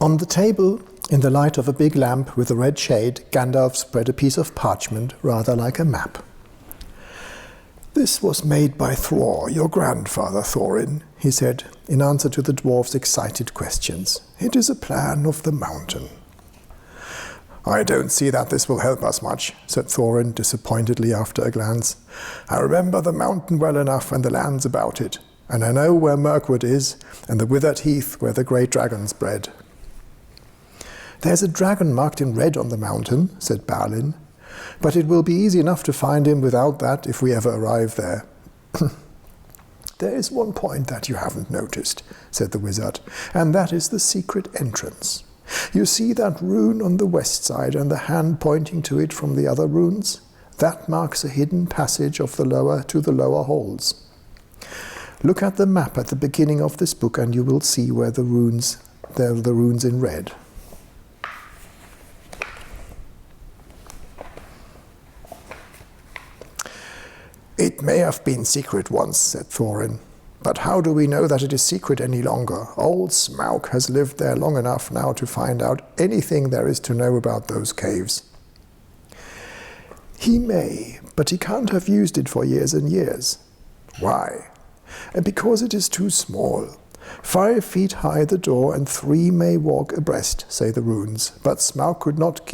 On the table, in the light of a big lamp with a red shade, Gandalf spread a piece of parchment rather like a map. "This was made by Thror, your grandfather, Thorin," he said, in answer to the dwarf's excited questions. "It is a plan of the mountain." "I don't see that this will help us much," said Thorin disappointedly after a glance. "I remember the mountain well enough and the lands about it, and I know where Mirkwood is and the withered heath where the great dragons bred." "There's a dragon marked in red on the mountain," said Balin, "but it will be easy enough to find him without that if we ever arrive there." "There is one point that you haven't noticed," said the wizard, "and that is the secret entrance. You see that rune on the west side and the hand pointing to it from the other runes? That marks a hidden passage of the lower to the lower halls. Look at the map at the beginning of this book and you will see where the runes in red. "It may have been secret once," said Thorin. "But how do we know that it is secret any longer? Old Smaug has lived there long enough now to find out anything there is to know about those caves." "He may, but he can't have used it for years and years." "Why?" "Because it is too small. 5 feet high the door and 3 may walk abreast, say the runes. But Smaug could not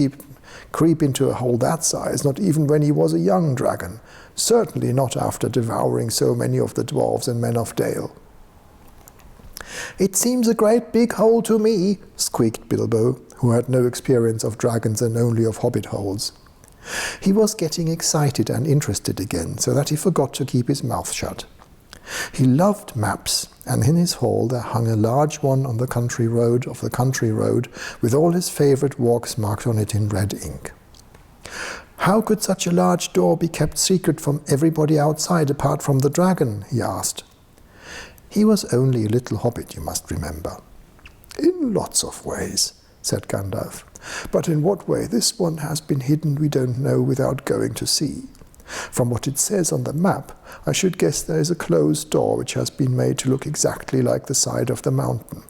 creep into a hole that size, not even when he was a young dragon. Certainly not after devouring so many of the dwarves and men of Dale." "It seems a great big hole to me," squeaked Bilbo, who had no experience of dragons and only of hobbit holes. He was getting excited and interested again, so that he forgot to keep his mouth shut. He loved maps, and in his hall there hung a large one on the country road with all his favorite walks marked on it in red ink. "How could such a large door be kept secret from everybody outside apart from the dragon?" he asked. He was only a little hobbit, you must remember. "In lots of ways," said Gandalf. "But in what way this one has been hidden we don't know without going to see. From what it says on the map, I should guess there is a closed door which has been made to look exactly like the side of the mountain.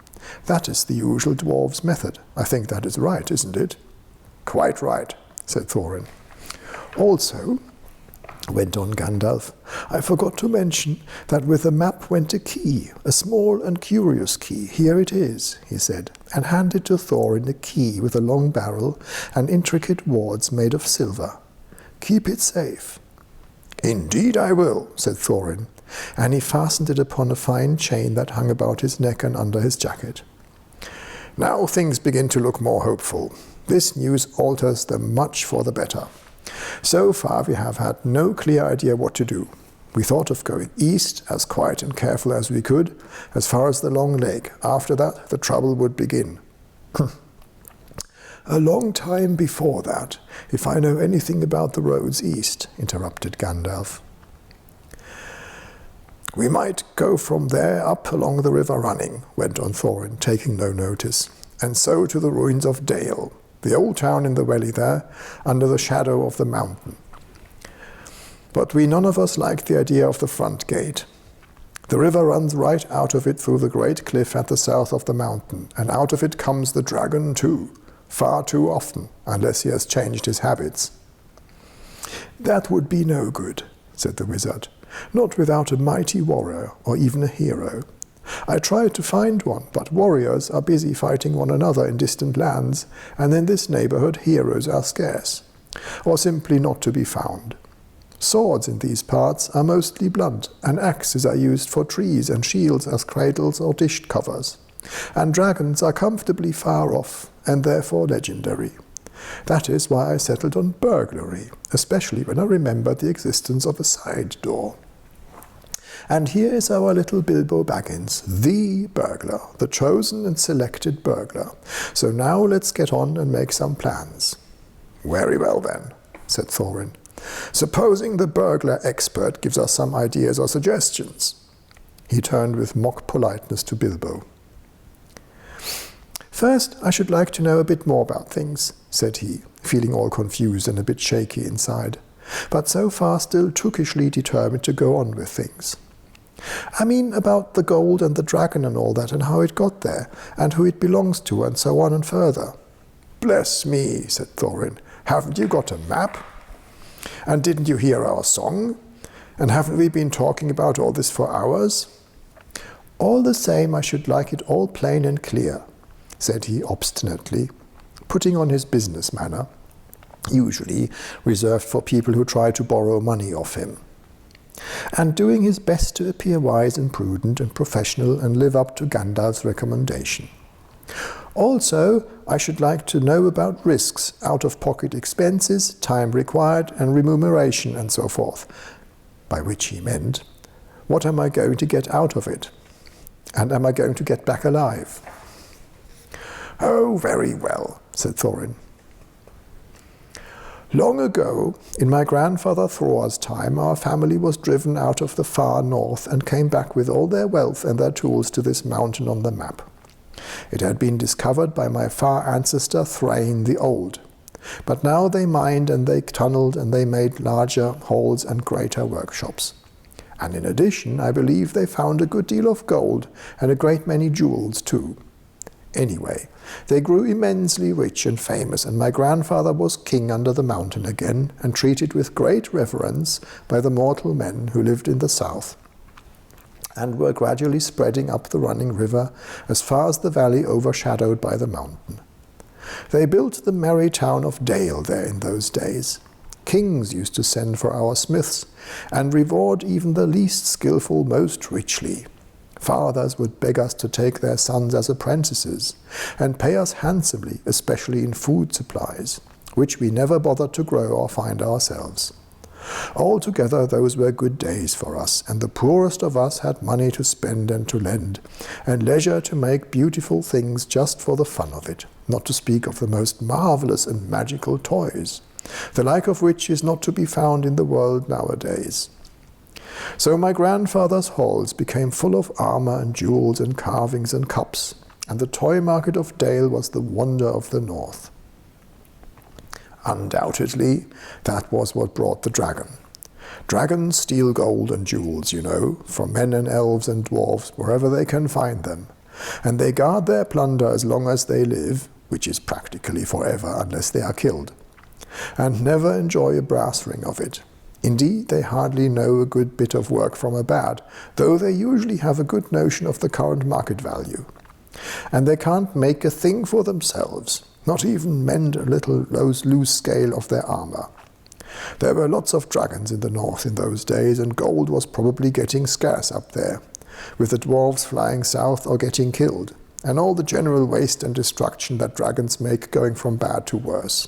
That is the usual dwarves' method. I think that is right, isn't it?" "Quite right," said Thorin. "Also," went on Gandalf, "I forgot to mention that with the map went a key, a small and curious key. Here it is," he said, and handed to Thorin a key with a long barrel and intricate wards made of silver. "Keep it safe." "Indeed I will," said Thorin, and he fastened it upon a fine chain that hung about his neck and under his jacket. "Now things begin to look more hopeful. This news alters them much for the better. So far we have had no clear idea what to do. We thought of going east, as quiet and careful as we could, as far as the Long Lake. After that, the trouble would begin." "A long time before that, if I know anything about the roads east," interrupted Gandalf. "We might go from there up along the river Running," went on Thorin, taking no notice, "and so to the ruins of Dale, the old town in the valley there, under the shadow of the mountain. But we none of us like the idea of the front gate. The river runs right out of it through the great cliff at the south of the mountain, and out of it comes the dragon too, far too often, unless he has changed his habits." "That would be no good," said the wizard, "not without a mighty warrior or even a hero. I tried to find one, but warriors are busy fighting one another in distant lands, and in this neighborhood heroes are scarce, or simply not to be found. Swords in these parts are mostly blunt, and axes are used for trees and shields as cradles or dish covers. And dragons are comfortably far off, and therefore legendary. That is why I settled on burglary, especially when I remembered the existence of a side door. And here is our little Bilbo Baggins, the burglar, the chosen and selected burglar. So now let's get on and make some plans." "Very well then," said Thorin. "Supposing the burglar expert gives us some ideas or suggestions." He turned with mock politeness to Bilbo. "First, I should like to know a bit more about things," said he, feeling all confused and a bit shaky inside, but so far still tookishly determined to go on with things. I mean about the gold and the dragon and all that, and how it got there, and who it belongs to, and so on and further." "Bless me," said Thorin, "haven't you got a map? And didn't you hear our song? And haven't we been talking about all this for hours?" "All the same, I should like it all plain and clear," said he obstinately, putting on his business manner, usually reserved for people who try to borrow money off him, and doing his best to appear wise and prudent and professional and live up to Gandalf's recommendation. "Also, I should like to know about risks, out-of-pocket expenses, time required, and remuneration, and so forth," by which he meant, what am I going to get out of it? And am I going to get back alive? "Oh, very well," said Thorin. "Long ago, in my grandfather Thor's time, our family was driven out of the far north and came back with all their wealth and their tools to this mountain on the map. It had been discovered by my far ancestor Thrain the Old. But now they mined and they tunneled and they made larger halls and greater workshops. And in addition, I believe they found a good deal of gold and a great many jewels too. Anyway, they grew immensely rich and famous, and my grandfather was king under the mountain again, and treated with great reverence by the mortal men who lived in the south, and were gradually spreading up the running river as far as the valley overshadowed by the mountain. They built the merry town of Dale there in those days. Kings used to send for our smiths, and reward even the least skillful most richly. Fathers would beg us to take their sons as apprentices, and pay us handsomely, especially in food supplies, which we never bothered to grow or find ourselves. Altogether, those were good days for us, and the poorest of us had money to spend and to lend, and leisure to make beautiful things just for the fun of it, not to speak of the most marvelous and magical toys, the like of which is not to be found in the world nowadays. So my grandfather's halls became full of armor and jewels and carvings and cups, and the toy market of Dale was the wonder of the north. Undoubtedly, that was what brought the dragon. Dragons steal gold and jewels, you know, from men and elves and dwarves, wherever they can find them. And they guard their plunder as long as they live, which is practically forever unless they are killed, and never enjoy a brass ring of it. Indeed, they hardly know a good bit of work from a bad, though they usually have a good notion of the current market value. And they can't make a thing for themselves, not even mend a little loose scale of their armor. There were lots of dragons in the north in those days, and gold was probably getting scarce up there, with the dwarves flying south or getting killed, and all the general waste and destruction that dragons make going from bad to worse.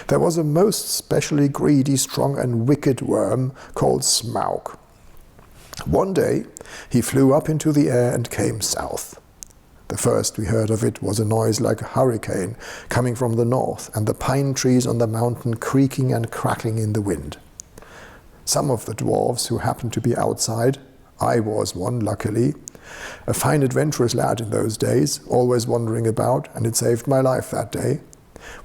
There was a most specially greedy, strong and wicked worm called Smaug. One day he flew up into the air and came south. The first we heard of it was a noise like a hurricane coming from the north, and the pine trees on the mountain creaking and crackling in the wind. Some of the dwarves who happened to be outside, I was one luckily, a fine adventurous lad in those days, always wandering about, and it saved my life that day.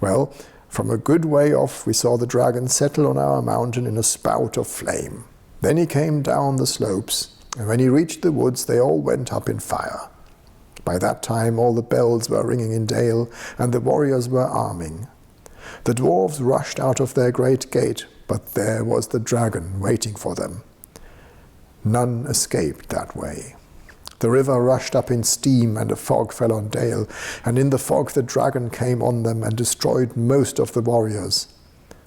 Well, from a good way off we saw the dragon settle on our mountain in a spout of flame. Then he came down the slopes, and when he reached the woods they all went up in fire. By that time all the bells were ringing in Dale, and the warriors were arming. The dwarves rushed out of their great gate, but there was the dragon waiting for them. None escaped that way. The river rushed up in steam, and a fog fell on Dale, and in the fog the dragon came on them and destroyed most of the warriors.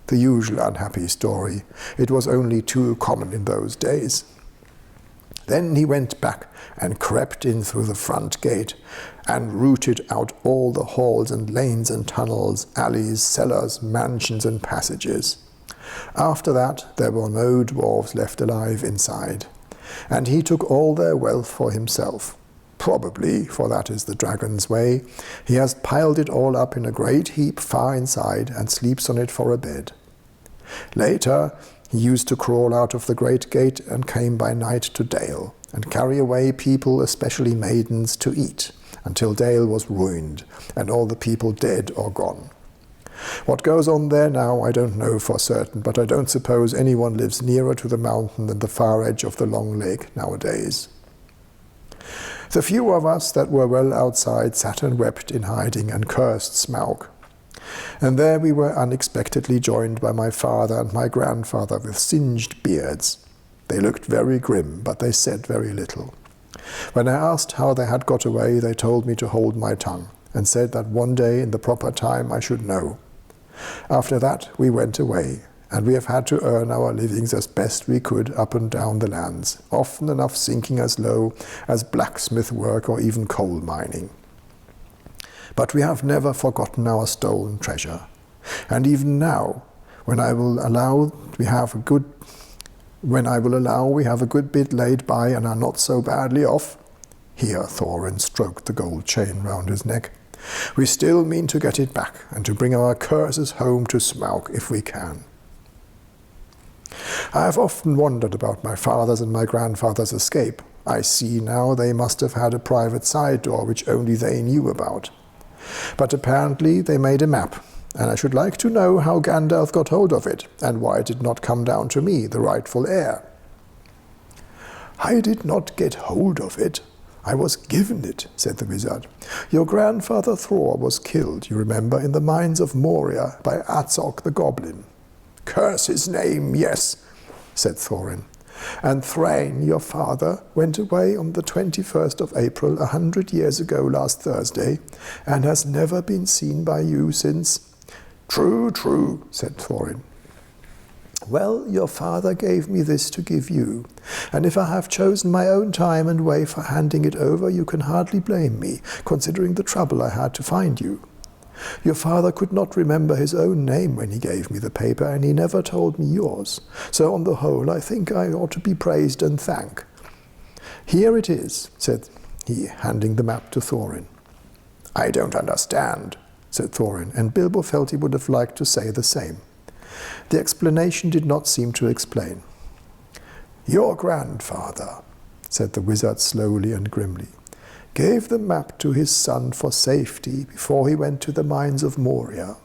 The usual unhappy story. It was only too common in those days. Then he went back and crept in through the front gate and rooted out all the halls and lanes and tunnels, alleys, cellars, mansions and passages. After that there were no dwarves left alive inside, and he took all their wealth for himself. Probably, for that is the dragon's way, he has piled it all up in a great heap far inside and sleeps on it for a bed. Later, he used to crawl out of the great gate and came by night to Dale, and carry away people, especially maidens, to eat, until Dale was ruined, and all the people dead or gone. What goes on there now I don't know for certain, but I don't suppose anyone lives nearer to the mountain than the far edge of the long lake nowadays. The few of us that were well outside sat and wept in hiding and cursed Smaug. And there we were unexpectedly joined by my father and my grandfather with singed beards. They looked very grim, but they said very little. When I asked how they had got away, they told me to hold my tongue, and said that one day in the proper time I should know. After that we went away, and we have had to earn our livings as best we could up and down the lands, often enough sinking as low as blacksmith work or even coal mining. But we have never forgotten our stolen treasure, and even now, when I will allow we have a good bit laid by and are not so badly off, here Thorin stroked the gold chain round his neck, we still mean to get it back and to bring our curses home to Smaug if we can. I have often wondered about my father's and my grandfather's escape. I see now they must have had a private side door which only they knew about. But apparently they made a map, and I should like to know how Gandalf got hold of it, and why it did not come down to me, the rightful heir. I did not get hold of it. I was given it, said the wizard. Your grandfather Thor was killed, you remember, in the mines of Moria by Azog the goblin. Curse his name, yes, said Thorin. And Thrain, your father, went away on the 21st of April 100 years ago last Thursday, and has never been seen by you since. True, true, said Thorin. Well, your father gave me this to give you, and if I have chosen my own time and way for handing it over, you can hardly blame me, considering the trouble I had to find you. Your father could not remember his own name when he gave me the paper, and he never told me yours. So on the whole, I think I ought to be praised and thanked. Here it is, said he, handing the map to Thorin. I don't understand, said Thorin, and Bilbo felt he would have liked to say the same. The explanation did not seem to explain. Your grandfather, said the wizard slowly and grimly, gave the map to his son for safety before he went to the mines of Moria.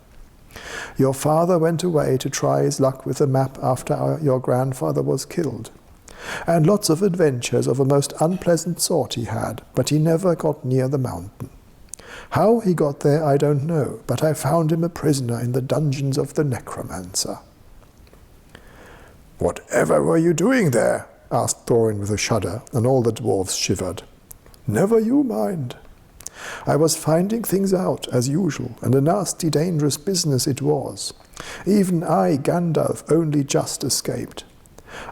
Your father went away to try his luck with the map after your grandfather was killed. And lots of adventures of a most unpleasant sort he had, but he never got near the mountain. How he got there I don't know, but I found him a prisoner in the dungeons of the necromancer. Whatever were you doing there? Asked Thorin with a shudder, and all the dwarves shivered. Never you mind. I was finding things out, as usual, and a nasty, dangerous business it was. Even I, Gandalf, only just escaped.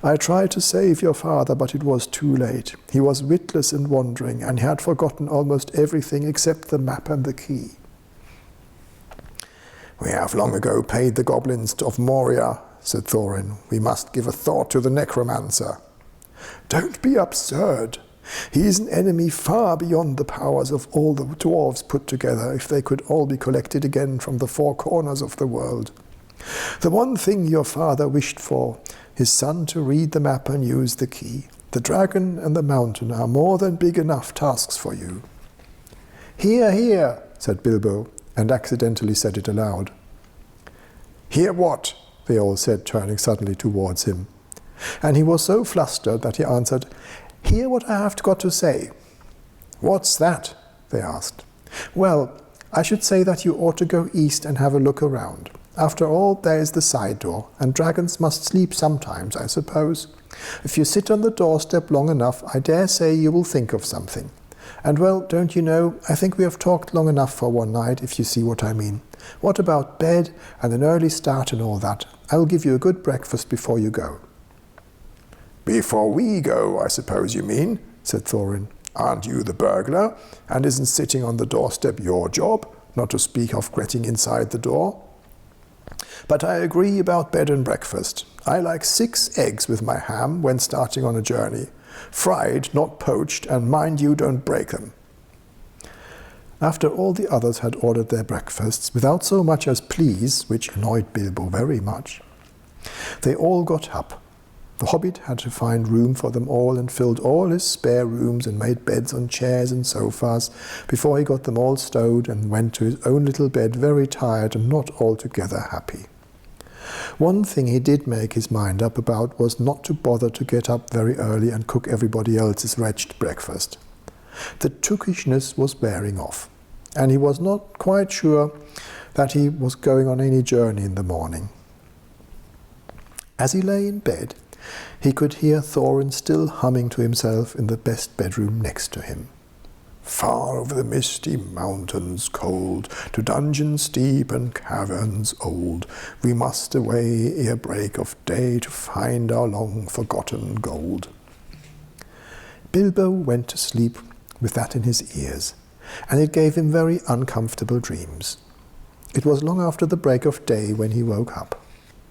I tried to save your father, but it was too late. He was witless and wandering, and he had forgotten almost everything except the map and the key. We have long ago paid the goblins of Moria, said Thorin. We must give a thought to the necromancer. Don't be absurd. He is an enemy far beyond the powers of all the dwarves put together, if they could all be collected again from the four corners of the world. The one thing your father wished for, his son to read the map and use the key. The dragon and the mountain are more than big enough tasks for you. Hear, hear, said Bilbo, and accidentally said it aloud. Hear what? They all said, turning suddenly towards him. And he was so flustered that he answered, Hear what I have got to say. What's that? They asked. Well, I should say that you ought to go east and have a look around. After all, there is the side door, and dragons must sleep sometimes, I suppose. If you sit on the doorstep long enough, I dare say you will think of something. And well, don't you know, I think we have talked long enough for one night, if you see what I mean. What about bed and an early start and all that? I will give you a good breakfast before you go. Before we go, I suppose you mean, said Thorin. Aren't you the burglar? And isn't sitting on the doorstep your job, not to speak of getting inside the door? But I agree about bed and breakfast. I like 6 eggs with my ham when starting on a journey. Fried, not poached, and mind you don't break them. After all the others had ordered their breakfasts, without so much as please, which annoyed Bilbo very much, they all got up. The hobbit had to find room for them all and filled all his spare rooms and made beds on chairs and sofas before he got them all stowed and went to his own little bed very tired and not altogether happy. One thing he did make his mind up about was not to bother to get up very early and cook everybody else's wretched breakfast. The tookishness was wearing off, and he was not quite sure that he was going on any journey in the morning. As he lay in bed, he could hear Thorin still humming to himself in the best bedroom next to him. Far over the misty mountains cold, to dungeons deep and caverns old, we must away ere break of day to find our long-forgotten gold. Bilbo went to sleep with that in his ears, and it gave him very uncomfortable dreams. It was long after the break of day when he woke up.